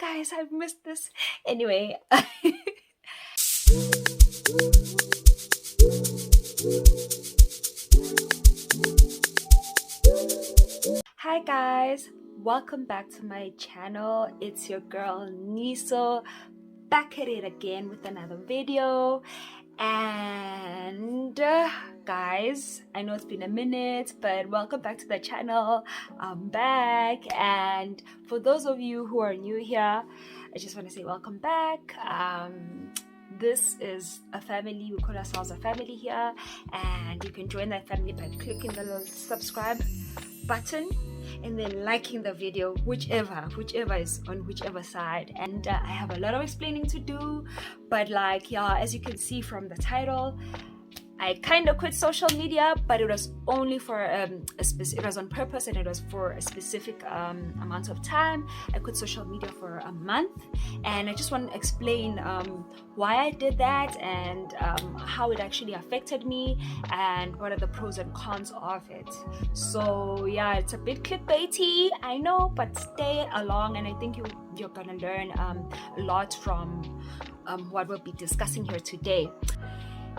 guys, I've missed this. Anyway. Hi guys, welcome back to my channel. It's your girl Niso, back at it again with another video. And guys, I know it's been a minute, but welcome back to the channel. I'm back, and for those of you who are new here, I just want to say welcome back. This is a family. We call ourselves a family here, and you can join that family by clicking the little subscribe button and then liking the video, whichever is on whichever side. And I have a lot of explaining to do, but like, yeah, as you can see from the title, I kind of quit social media, but it was only for it was on purpose, and it was for a specific amount of time. I quit social media for a month, and I just want to explain why I did that, and how it actually affected me, and what are the pros and cons of it. So yeah, it's a bit clickbaity, I know, but stay along, and I think you're gonna learn a lot from what we'll be discussing here today.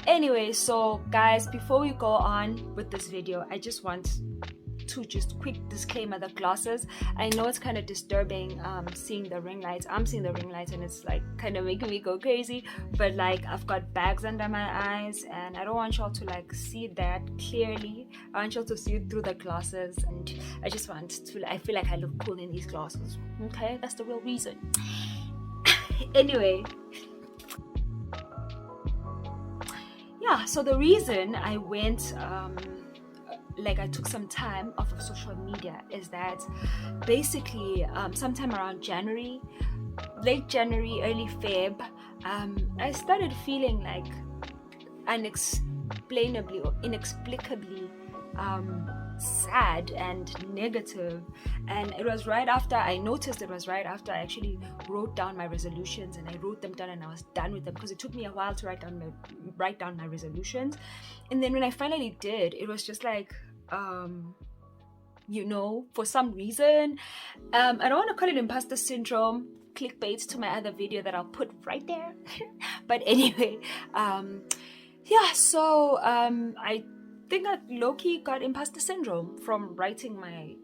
Anyway, so guys, before we go on with this video, I just want to quick disclaimer the glasses. I know it's kind of disturbing seeing the ring lights. I'm seeing the ring lights and it's like kind of making me go crazy, but like I've got bags under my eyes and I don't want y'all to like see that clearly. I want y'all to see it through the glasses, and I just want to, I feel like I look cool in these glasses. Okay, that's the real reason. Anyway, yeah, so the reason I went like I took some time off of social media is that basically sometime around January, late January, early Feb, I started feeling like unexplainably or inexplicably sad and negative. And it was right after I noticed, it was right after I actually wrote down my resolutions, and I wrote them down and I was done with them, because it took me a while to write down my resolutions. And then when I finally did, it was just like you know, for some reason, I don't want to call it imposter syndrome, clickbait to my other video that I'll put right there. But anyway, yeah, so I think that low-key got imposter syndrome from writing my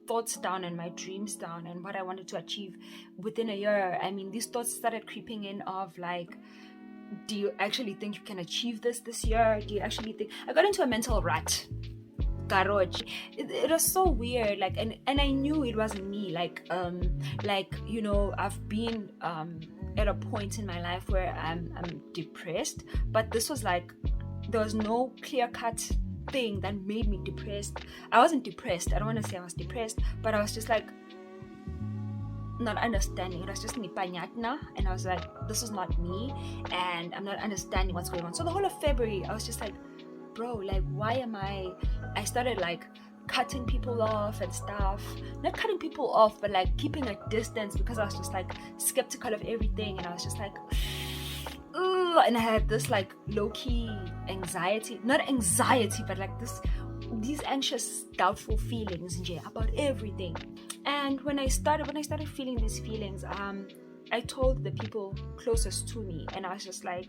thoughts down and my dreams down and what I wanted to achieve within a year. I mean, these thoughts started creeping in of like, do you actually think you can achieve this year? Do you actually think? I got into a mental rut. It was so weird, like, and I knew it wasn't me, like you know, I've been at a point in my life where I'm depressed, but this was like, there was no clear-cut thing that made me depressed. I wasn't depressed, I don't want to say I was depressed, but I was just like not understanding. It was just nipanyatna, and I was like, this is not me, and I'm not understanding what's going on. So the whole of February I was just like, bro, like, why am I started like cutting people off and stuff. Not cutting people off, but like keeping a distance, because I was just like skeptical of everything, and I was just like, ugh. And I had this like low-key anxiety, not anxiety, but like these anxious, doubtful feelings about everything. And when I started feeling these feelings, I told the people closest to me, and I was just like,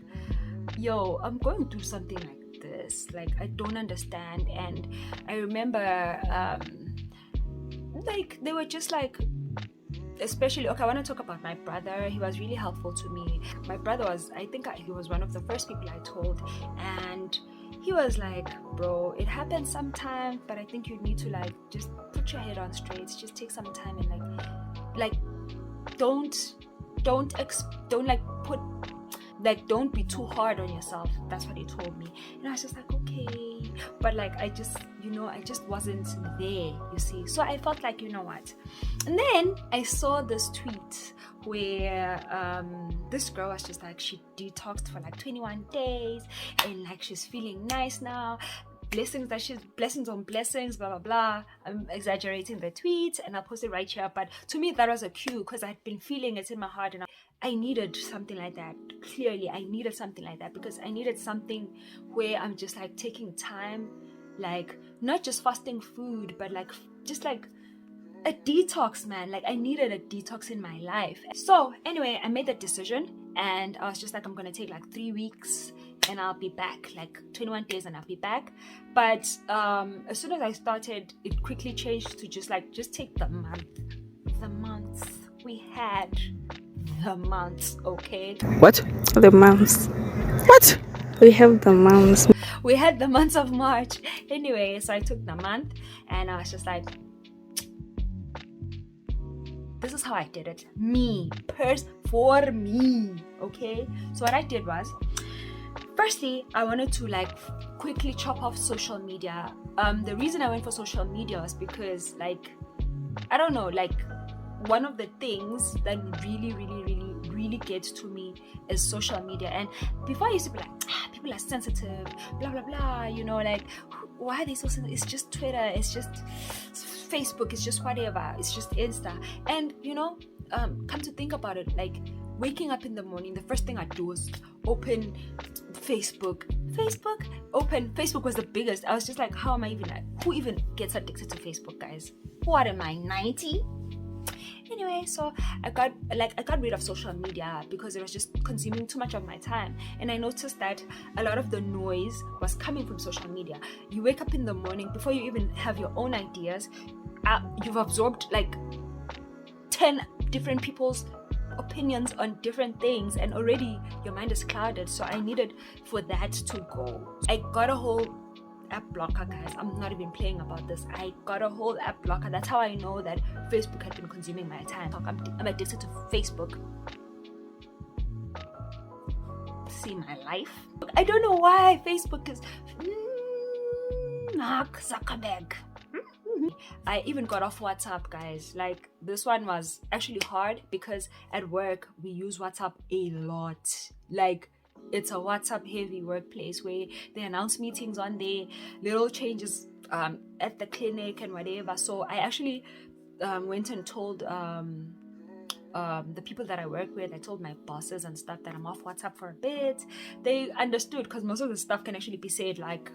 yo, I'm going through something like this, like I don't understand. And I remember like they were just like, especially, okay, I want to talk about my brother. He was really helpful to me. My brother was, I think he was one of the first people I told, and he was like, bro, it happens sometimes, but I think you need to like just put your head on straight, just take some time, and like don't don't be too hard on yourself. That's what he told me. And I was just like, okay, but like I just wasn't there, you see. So I felt like, you know what. And then I saw this tweet where this girl was just like, she detoxed for like 21 days and like she's feeling nice now, blessings on blessings, blah blah blah. I'm exaggerating the tweet and I'll post it right here, but to me that was a cue, because I had been feeling it in my heart, and I needed something like that. Clearly I needed something like that, because I needed something where I'm just like taking time, like not just fasting food, but like just like a detox, man. Like I needed a detox in my life. So anyway, I made that decision, and I was just like, I'm gonna take like 3 weeks and I'll be back, like 21 days and I'll be back. But as soon as I started, it quickly changed to just take the month. The months. We had the months, okay? What? The months. What? We have the months. We had the months of March. Anyway, so I took the month and I was just like, this is how I did it. For me, okay? So what I did was, firstly, I wanted to like quickly chop off social media. The reason I went for social media was because, like, I don't know, like, one of the things that really gets to me is social media. And before I used to be like, people are sensitive, blah blah blah, you know, like, why are they so sensitive? It's just Twitter, it's just Facebook, it's just whatever, it's just Insta. And you know, come to think about it, like, waking up in the morning, the first thing I do was open Facebook. Facebook was the biggest. I was just like, how am I even, who even gets addicted to Facebook, guys? What am I, 90? Anyway, so I got rid of social media because it was just consuming too much of my time. And I noticed that a lot of the noise was coming from social media. You wake up in the morning, before you even have your own ideas, you've absorbed like 10 different people's opinions on different things, and already your mind is clouded. So I needed for that to go. I got a whole app blocker, guys. I'm not even playing about this. I got a whole app blocker. That's how I know that Facebook had been consuming my time. I'm addicted to Facebook. See my life. I don't know why Facebook is Mark Zuckerberg. I even got off WhatsApp, guys. Like, this one was actually hard because at work we use WhatsApp a lot. Like, it's a WhatsApp heavy workplace where they announce meetings on there, little changes at the clinic and whatever. So I actually went and told the people that I work with, I told my bosses and stuff that I'm off WhatsApp for a bit. They understood because most of the stuff can actually be said like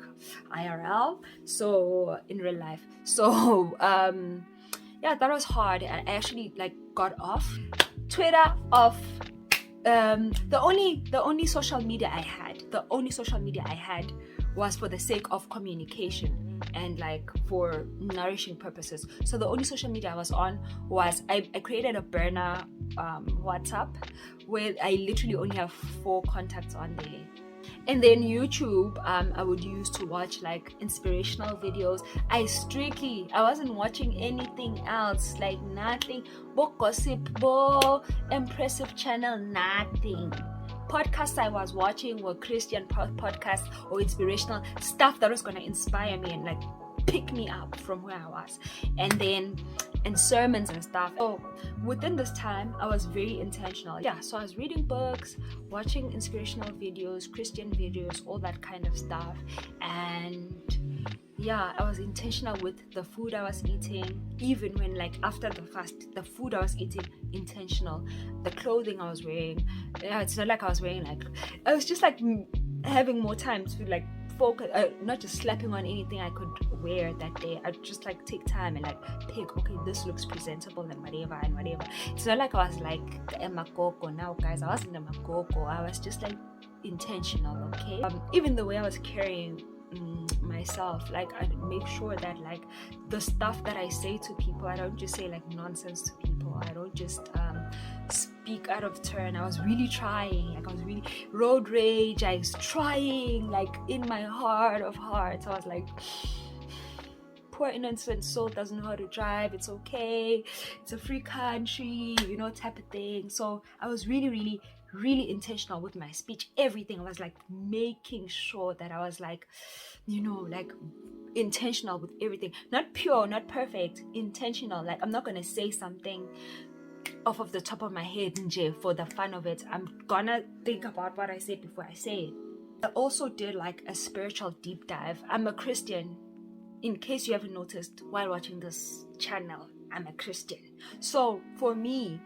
IRL, so in real life. So yeah, that was hard. I actually like got off Twitter, off the only social media I had was for the sake of communication and like for nourishing purposes. So the only social media I was on was I created a burner WhatsApp where I literally only have 4 contacts on there. And then YouTube, I would use to watch like inspirational videos. I wasn't watching anything else, like nothing. Bo gossip, bo impressive channel, nothing. Podcasts I was watching were Christian podcasts or inspirational stuff that was gonna inspire me and like pick me up from where I was, and sermons and stuff. So within this time I was very intentional. So I was reading books, watching inspirational videos, Christian videos, all that kind of stuff. And I was intentional with the food I was eating. Even when like after the fast, the food I was eating, intentional. The clothing I was wearing, it's not like I was wearing like, I was just like having more time to like focus, not just slapping on anything I could wear that day. I'd just like take time and like pick, okay, this looks presentable and whatever. It's not like I was like a makoko now, guys. I wasn't a makoko. I was just like intentional, okay? Even the way I was carrying myself, like I make sure that like the stuff that I say to people, I don't just say like nonsense to people. I don't just speak out of turn. I was really trying, like I was really road rage. I was trying, like in my heart of hearts. I was like, poor innocent soul doesn't know how to drive. It's okay. It's a free country, you know, type of thing. So I was really intentional with my speech. Everything I was like making sure that I was like, you know, like intentional with everything. Not pure, not perfect, intentional. Like I'm not gonna say something off of the top of my head nje for the fun of it. I'm gonna think about what I said before I say it. I also did like a spiritual deep dive. I'm a Christian. In case you haven't noticed while watching this channel, I'm a Christian. So for me,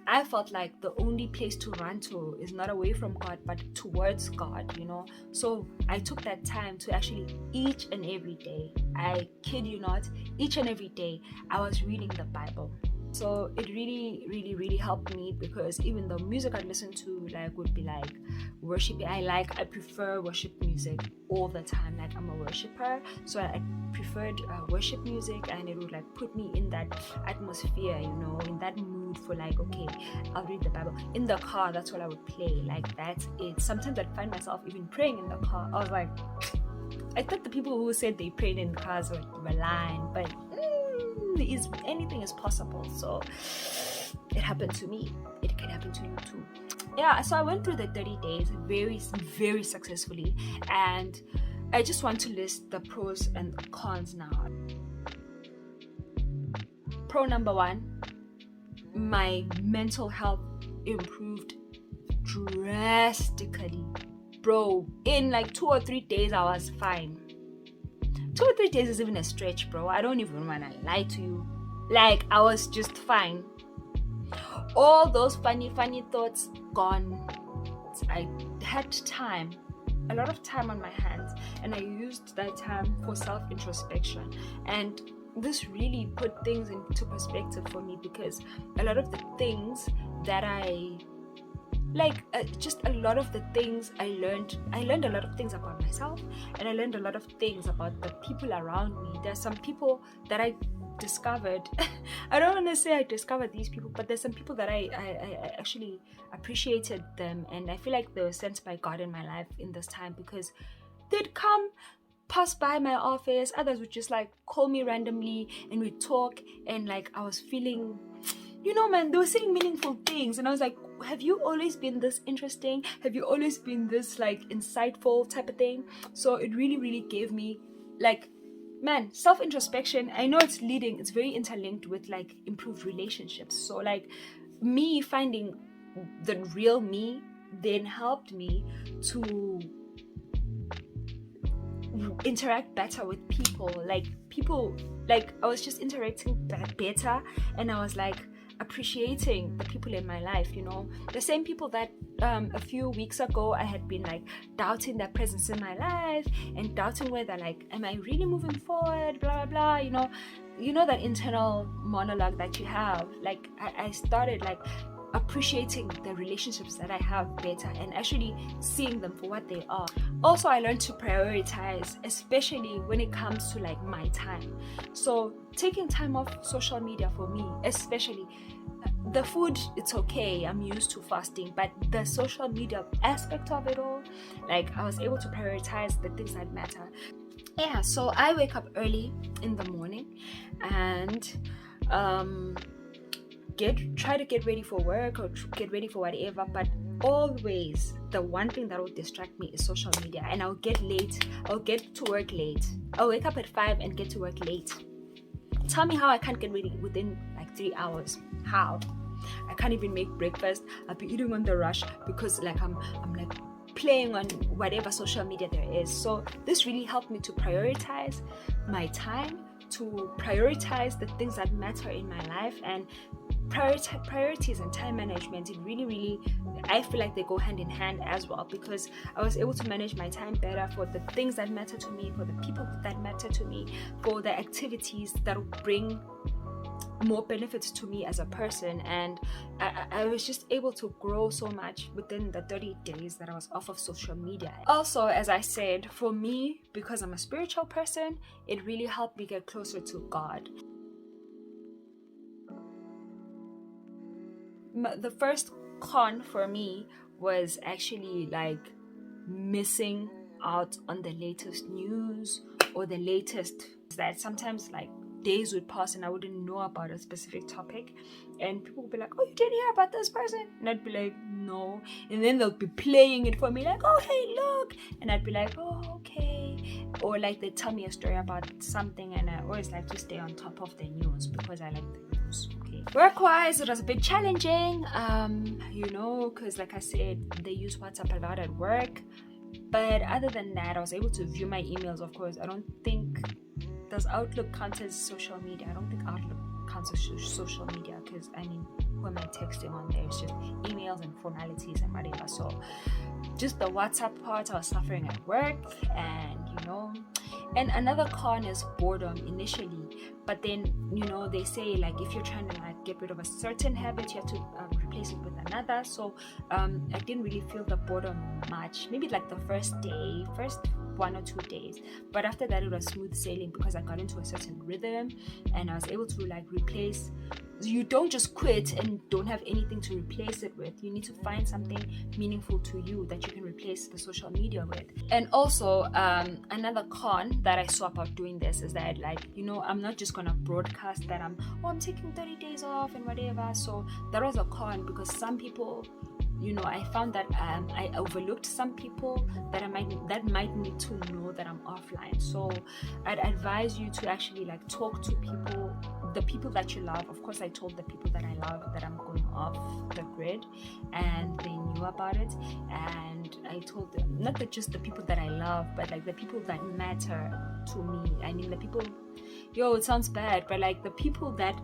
I felt like the only place to run to is not away from God, but towards God, you know. So I took that time to actually each and every day, I kid you not, each and every day I was reading the Bible. So it really helped me, because even the music I listen to like would be like worship. I prefer worship music all the time. Like I'm a worshiper, so I preferred worship music, and it would like put me in that atmosphere, you know, in that mood for like, okay, I'll read the Bible in the car. That's what I would play. Like that's it. Sometimes I'd find myself even praying in the car. I was like, I thought the people who said they prayed in cars were lying, but anything is possible. So it happened to me. It can happen to you too. Yeah, so I went through the 30 days very successfully, and I just want to list the pros and the cons now. Pro number 1, my mental health improved drastically. Bro, in like 2 or 3 days I was fine. 2 or 3 days is even a stretch, bro. I don't even want to lie to you. Like, I was just fine. All those funny thoughts gone. I had time, a lot of time on my hands, and I used that time for self-introspection. And this really put things into perspective for me, because a lot of the things that just a lot of the things I learned a lot of things about myself, and I learned a lot of things about the people around me. There's some people that I discovered I don't want to say I discovered these people, but there's some people that I actually appreciated them, and I feel like they were sent by God in my life in this time, because they'd come pass by my office. Others would just like call me randomly, and we'd talk, and like I was feeling, you know, man, they were saying meaningful things, and I was like, have you always been this interesting? Have you always been this like insightful type of thing? So it really gave me like, man, self-introspection. I know it's very interlinked with like improved relationships. So like me finding the real me then helped me to interact better with people. Like I was just interacting better, and I was like appreciating the people in my life, you know, the same people that a few weeks ago I had been like doubting their presence in my life, and doubting whether like, am I really moving forward, blah blah blah, you know that internal monologue that you have. Like I started like appreciating the relationships that I have better, and actually seeing them for what they are. Also, I learned to prioritize, especially when it comes to like my time. So taking time off social media for me, especially the food, it's okay, I'm used to fasting, but the social media aspect of it all, like I was able to prioritize the things that matter. Yeah, so I wake up early in the morning and try to get ready for work or get ready for whatever, but always the one thing that will distract me is social media, and I'll get to work late. I'll wake up at 5 and get to work late. Tell me how I can't get ready within like 3 hours. How? I can't even make breakfast. I'll be eating on the rush because like I'm like playing on whatever social media there is. So this really helped me to prioritize my time, to prioritize the things that matter in my life, and priorities and time management, it really, I feel like they go hand in hand as well, because I was able to manage my time better for the things that matter to me, for the people that matter to me, for the activities that will bring more benefits to me as a person. And I was just able to grow so much within the 30 days that I was off of social media. Also, as I said, for me, because I'm a spiritual person, it really helped me get closer to God. The first con for me was actually like missing out on the latest news or the latest, that sometimes like days would pass and I wouldn't know about a specific topic, and people would be like, oh, you didn't hear about this person? And I'd be like, no. And then they'll be playing it for me like, oh, hey, look. And I'd be like, oh, okay. Or like they tell me a story about something, and I always like to stay on top of the news because I like the news. Okay. Work-wise, it was a bit challenging, because like I said, they use WhatsApp a lot at work. But other than that, I was able to view my emails, of course. I don't think, does Outlook count as social media? I don't think Outlook comes to social media, because I mean, who am I texting on there? It's just emails and formalities and whatever. So just the WhatsApp part, I was suffering at work, and and another con is boredom initially, but then they say like if you're trying to like get rid of a certain habit, you have to replace it with another. So I didn't really feel the boredom much, maybe like the first 1 or 2 days, but after that it was smooth sailing because I got into a certain rhythm and I was able to like replace. You don't just quit and don't have anything to replace it with. You need to find something meaningful to you that you can replace the social media with. And also another con that I saw about doing this is that like I'm not just gonna broadcast that I'm taking 30 days off and whatever. So that was a con, because some people, I found that I overlooked some people that might need to know that I'm offline. So I'd advise you to actually like talk to people, the people that you love. Of course, I told the people that I love that I'm going off the grid, and they knew about it. And I told them, not that just the people that I love, but like the people that matter to me. I mean, the people, it sounds bad, but like the people that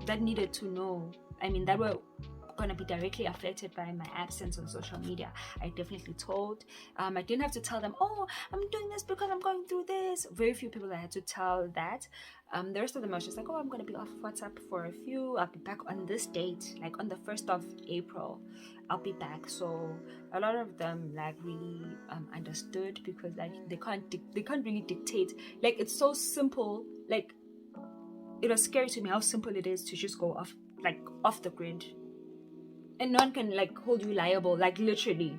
that needed to know, I mean, that were going to be directly affected by my absence on social media, I definitely told. I didn't have to tell them, I'm doing this because I'm going through this. Very few people I had to tell that. The rest of them I was just like, I'm going to be off WhatsApp for a few. I'll be back on this date, like on the 1st of April. I'll be back. So a lot of them like really understood, because like they can't really dictate. Like it's so simple. Like it was scary to me how simple it is to just go off the grid, and no one can like hold you liable. Like literally,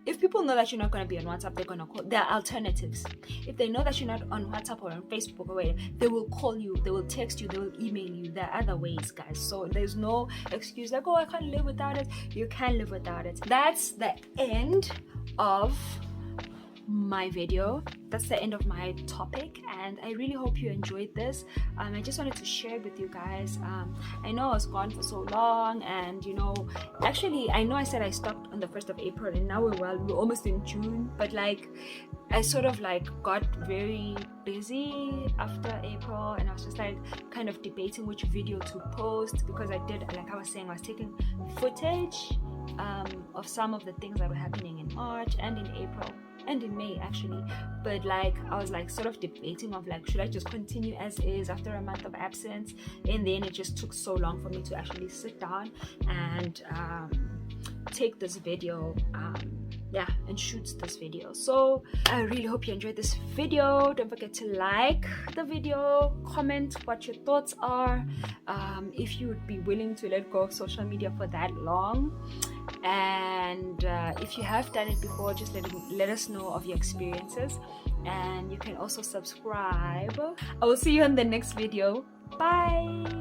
if people know that you're not going to be on WhatsApp, they're going to call. There are alternatives. If they know that you're not on WhatsApp or on Facebook or whatever, they will call you, they will text you, they will email you. There are other ways, guys. So there's no excuse like, I can't live without it. You can live without it. That's the end of my video. That's the end of my topic, and I really hope you enjoyed this. I just wanted to share it with you guys. I know I was gone for so long, and actually I know I said I stopped on the 1st of April, and now we're almost in June, but like I sort of like got very busy after April, and I was just like kind of debating which video to post, because I was taking footage of some of the things that were happening in March and in April and in May actually, but like I was like sort of debating of like, should I just continue as is after a month of absence? And then it just took so long for me to actually sit down and take this video and shoot this video. So I really hope you enjoyed this video. Don't forget to like the video, comment what your thoughts are, if you would be willing to let go of social media for that long, and if you have done it before, just let us know of your experiences. And you can also subscribe. I will see you in the next video. Bye.